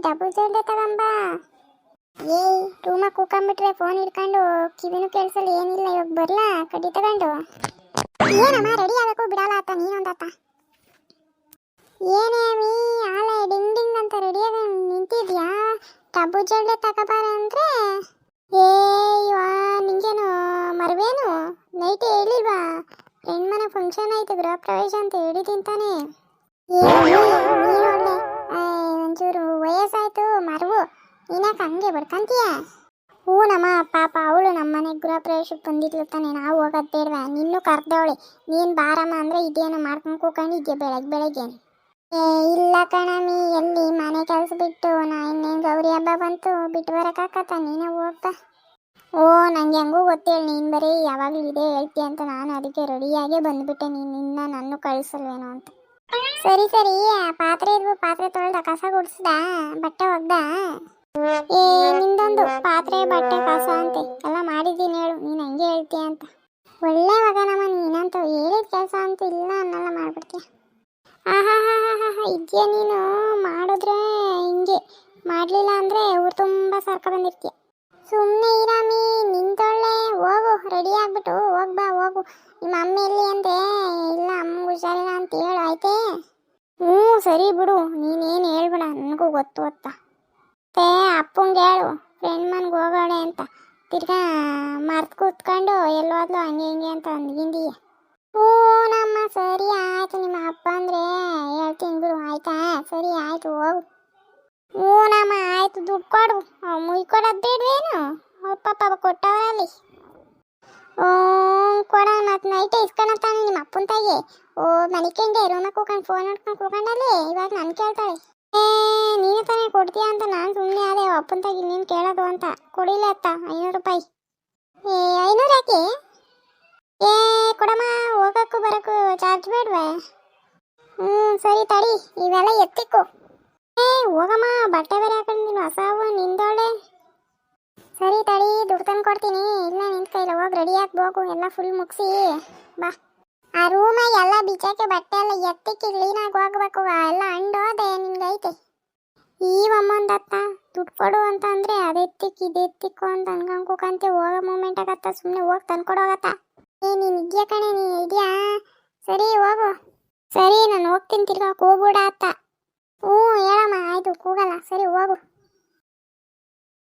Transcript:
Double ಜೊಂಡೆ ತಗೊಂಬ. ಏಯ್ ರೂಮಾಗ ಕೂಕೊಂಬಿಟ್ರೆ phone ಹಿಡ್ಕೊಂಡು ಕಿವಿನೂ ಕೇಳಿಸಲ್ಲ ಏನಿಲ್ಲ. ಇವಾಗ ಬರ್ಲಾ ಕಡ್ಡಿ ತಗೊಂಡು? ಏನಮ್ಮ ರೆಡಿ ಆಗಕ್ಕೂ ಬಿಡಲ್ಲ ಆತ ನೀನೊಂದಾತ. ಏನೇ ಮೀ ಆಲೆ ಡಿಂಗ್ ಡಿಂಗ್ ಅಂತ ರೆಡಿಯಾಗಿ ನಿಂತಿದ್ಯಾ? ಡಬಲ್ ಜೊಂಡೆ ತಗೋಬಾರ ಅಂದ್ರೆ ಏಯ್ವಾ ನಿಂಗೇನು ಮರ್ವೇನು? ನೈಟೇ ಹೇಳಿಲ್ವಾ? ಫ್ರೆಂಡ್ ಮನೆ ಫಂಕ್ಷನ್ ಆಯ್ತು ಗೃಹ ಪ್ರವೇಶ ಅಂತ ಹೇಳಿದ್ದೀನಿ ತಾನೆ. ಒಳ್ಳೆ ಒಂಚೂರು ವಯಸ್ಸಾಯ್ತು ಮರವು, ನೀನಾಕ ಹಂಗೆ ಬಡ್ಕಂತೀಯ? ಹ್ಞೂ ನಮ್ಮ ಪಾಪ ಅವಳು ನಮ್ಮ ಮನೆಗೆ ಗೃಹ ಪ್ರವೇಶಕ್ಕೆ ಬಂದಿದ್ಲು ತಾನೆ, ನಾವು ಹೋಗೋದು ಬೇಡವಾ? ನಿನ್ನೂ ಕರ್ದವಳೆ, ನೀನು ಬಾರಮ್ಮ ಅಂದರೆ ಇದೇನು ಮಾಡ್ಕೊಂಡು ಕೂಕೊಂಡಿದ್ಯಾ ಬೆಳಗ್ಗೆ? ಇಲ್ಲ ಕಣಮಿ, ಎಲ್ಲಿ ಮನೆ ಕೆಲಸ ಬಿಟ್ಟು ನಾ ಇನ್ನೇನು ಗೌರಿ ಹಬ್ಬ ಬಂತು ಬಿಟ್ಟು ಬರೋಕ್ಕಾಗತ್ತ? ನೀನೇ ಹೋಗ್ತಾ. ಓ ನಂಗೆ ಹೆಂಗೂ ಗೊತ್ತೇಳಿ, ನೀನು ಬರೀ ಯಾವಾಗಲೂ ಇದೇ ಹೇಳ್ತೀಯ ಅಂತ ನಾನು ಅದಕ್ಕೆ ರೆಡಿಯಾಗೇ ಬಂದುಬಿಟ್ಟೆ. ನಿನ್ನ ನನ್ನ ಕಳಿಸಲ್ವೇನೋ ಅಂತ. ಸರಿ ಪಾತ್ರೆ ಇದ್ವು, ಪಾತ್ರೆ ತೊಳೆದ, ಕಸ ಗುಡಿಸ್ದ, ಬಟ್ಟೆ ಒಗ್ದ? ಏ ನಿಂದೊಂದು ಪಾತ್ರೆ ಬಟ್ಟೆ ಕಸ ಅಂತೆ ಎಲ್ಲ ಮಾಡಿದ್ದೀನಿ ಹೇಳು, ನೀನು ಹಂಗೆ ಹೇಳ್ತೀಯ ಅಂತ. ಒಳ್ಳೆ ಮಗನಮ್ಮ ನೀನಂತ, ಹೇಳಿದ ಕೆಲಸ ಅಂತ ಇಲ್ಲ ಅನ್ನೆಲ್ಲ ಮಾಡ್ಬಿಡ್ತೀಯ. ಇದೆಯಾ ನೀನು ಮಾಡಿದ್ರೆ ಹಿಂಗೆ, ಮಾಡಲಿಲ್ಲ ಅಂದರೆ ಊರು ತುಂಬ ಸರ್ಕ ಬಂದಿರ್ತೀಯ. ಸುಮ್ಮನೆ ಇರಾಮಿ, ನಿಂತೊಳ್ಳೆ ಹೋಗು, ರೆಡಿ ಆಗ್ಬಿಟ್ಟು ಹೋಗ್ಬಾ ಹೋಗು. ನಿಮ್ಮ ಅಮ್ಮ ಎಲ್ಲಿ ಅಂದೆ? ಇಲ್ಲ ಅಮ್ಮಂಗೆ ಹುಷಾರಿಲ್ಲ ಅಂತ ಹೇಳು ಆಯ್ತೇ? ಹ್ಞೂ ಸರಿ ಬಿಡು, ನೀನೇನು ಹೇಳ್ಬೇಡ, ನನಗೂ ಗೊತ್ತು ಮತ್ತೆ ಅಪ್ಪಂಗೆ ಹೇಳು ಫ್ರೆಂಡ್ ಮನ್ಗೆ ಹೋಗೋಳೆ ಅಂತ. ತಿರ್ಗಾ ಮರ್ತು ಕೂತ್ಕೊಂಡು ಎಲ್ಲೋದ್ಲು ಹಂಗೆ ಹಿಂಗೆ ಅಂತ ಅಂದ್ಗಿಂದೀಯ. ಹ್ಞೂ ನಮ್ಮ ಸರಿ ಆಯಿತು, ನಿಮ್ಮ ಅಪ್ಪ ಅಂದರೆ ಹೇಳ್ತೀನಿ ಬಿಡು ಆಯ್ತಾ? ಸರಿ ಆಯಿತು ಹೋಗು. ಹ್ಞೂ ನಮ್ಮ ಆಯಿತು, ದುಡ್ಡು ಕೊಡು. ಮುಯ್ಕೊಡೋದು ಬೇಡವೇನು? ಅವ್ರ ಪಾಪ ಕೊಟ್ಟವರಲ್ಲಿ. ಕೊಡ ಮತ್ತು ನೈಟೇ ಇಸ್ಕೊಳತ್ತಾನೆ ನಿಮ್ಮ ಅಪ್ಪನ ತಾಯಿ. ಓ ಮನಿಕಂಡೆ ರೂಮಾಗ ಕೂಕೊಂಡು ಫೋನ್ ನೋಡ್ಕೊಂಡು ಕೂಕೊಂಡಲ್ಲಿ ಇವಾಗ ನಾನು ಕೇಳ್ತಾಳೆ. ನೀನು ತಾನೇ ಕೊಡ್ತೀಯ ಅಂತ ನಾನು ಸುಮ್ಮನೆ ಅದೇ ಅಪ್ಪನ ತಾಯಿ ನೀನು ಕೇಳೋದು ಅಂತ. ಕೊಡಿಲ್ಲ ಅತ್ತ 500 ರೂಪಾಯಿ. 500 ಯಾಕೆ? ಕೊಡಮ್ಮ, ಹೋಗೋಕ್ಕೂ ಬರೋಕ್ಕೂ ಚಾರ್ಜ್ ಬೇಡವೆ? ಸರಿ ತಡಿ, ಇವೆಲ್ಲ ಎತ್ತಿಕ್ಕು. ಹೋಗಮ್ಮ, ಬಟ್ಟೆ ಬೇರೆ ಹಾಕೊಂಡು ಹೊಸವು ನಿಂದೋಳೆ. ಸರಿ ತಡಿ, ದುಡ್ಡು ತಂದು ಕೊಡ್ತೀನಿ. ಇಲ್ಲ ನಿಂತ ಕೈಲ ಹೋಗಿ ರೆಡಿ ಹೋಗು, ಎಲ್ಲ ಫುಲ್ ಮುಗಿಸಿ ಬಾ. ಆ ರೂಮಾಗ ಎಲ್ಲ ಬಿಚ್ಚಕ್ಕೆ ಬಟ್ಟೆ ಎಲ್ಲ ಎತ್ತಿಕ್ಕಿ ಕ್ಲೀನಾಗಿ ಹೋಗ್ಬೇಕು. ಎಲ್ಲ ಅಂಡೋದೆ ನಿನ್ಗೈತೆ. ಅಮ್ಮಂದತ್ತ ದುಡ್ಡು ಕೊಡು ಅಂತ ಅಂದರೆ ಅದು ಎತ್ತಿಕ್ಕು ಇದು ಎತ್ತಿಕ್ಕು ಅಂತ ಅನ್ಕೊಂಡು ಕೂಕಂತೆ. ಹೋಗೋ ಮೂಮೆಂಟ್ ಆಗತ್ತ, ಸುಮ್ಮನೆ ಹೋಗಿ ತಂದು ಕೊಡೋಗತ್ತ. ನೀನು ಇದೆಯಾ ಕಣೆ, ನೀನು ಇದೆಯಾ? ಸರಿ ಹೋಗು. ಸರಿ ನಾನು ಹೋಗ್ತೀನಿ, ತಿರ್ಗಾಕ ಹೋಗ್ಬಿಡ ಅತ್ತ. ಹೇಳಮ್ಮ ಆಯಿತು, ಕೂಗಲ್ಲ. ಸರಿ ಹೋಗು.